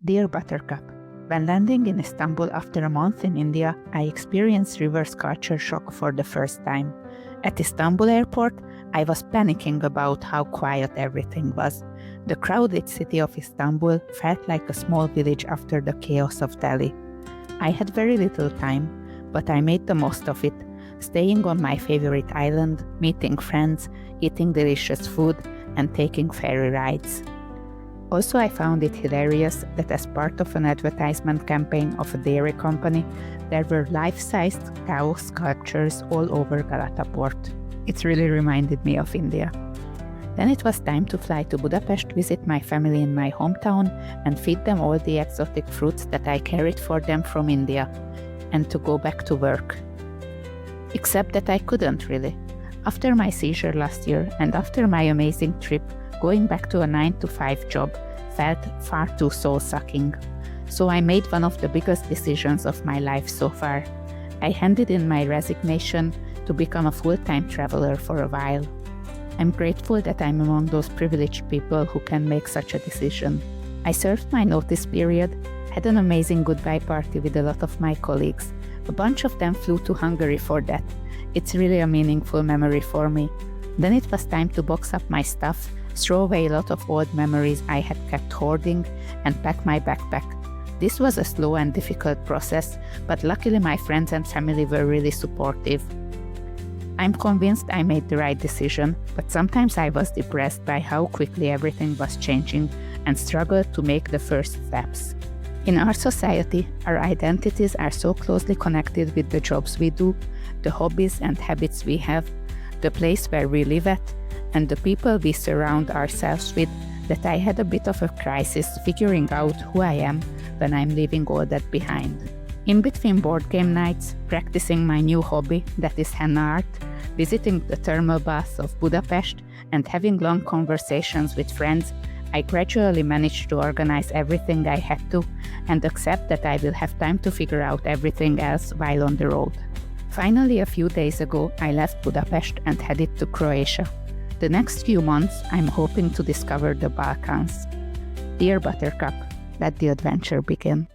Dear Buttercup, when landing in Istanbul after a month in India, I experienced reverse culture shock for the first time. At Istanbul airport, I was panicking about how quiet everything was. The crowded city of Istanbul felt like a small village after the chaos of Delhi. I had very little time, but I made the most of it, staying on my favorite island, meeting friends, eating delicious food, and taking ferry rides. Also, I found it hilarious that as part of an advertisement campaign of a dairy company, there were life-sized cow sculptures all over Galata port. It really reminded me of India. Then it was time to fly to Budapest, visit my family in my hometown, and feed them all the exotic fruits that I carried for them from India, and to go back to work. Except that I couldn't really. After my seizure last year, and after my amazing trip, going back to a 9-to-5 job felt far too soul-sucking. So I made one of the biggest decisions of my life so far. I handed in my resignation to become a full-time traveler for a while. I'm grateful that I'm among those privileged people who can make such a decision. I served my notice period, had an amazing goodbye party with a lot of my colleagues. A bunch of them flew to Hungary for that. It's really a meaningful memory for me. Then it was time to box up my stuff, throw away a lot of old memories I had kept hoarding, and pack my backpack. This was a slow and difficult process, but luckily my friends and family were really supportive. I'm convinced I made the right decision, but sometimes I was depressed by how quickly everything was changing and struggled to make the first steps. In our society, our identities are so closely connected with the jobs we do, the hobbies and habits we have, the place where we live at, and the people we surround ourselves with, that I had a bit of a crisis figuring out who I am when I'm leaving all that behind. In between board game nights, practicing my new hobby, that is henna art, visiting the thermal baths of Budapest, and having long conversations with friends, I gradually managed to organize everything I had to and accept that I will have time to figure out everything else while on the road. Finally, a few days ago, I left Budapest and headed to Croatia. The next few months, I'm hoping to discover the Balkans. Dear Buttercup, let the adventure begin.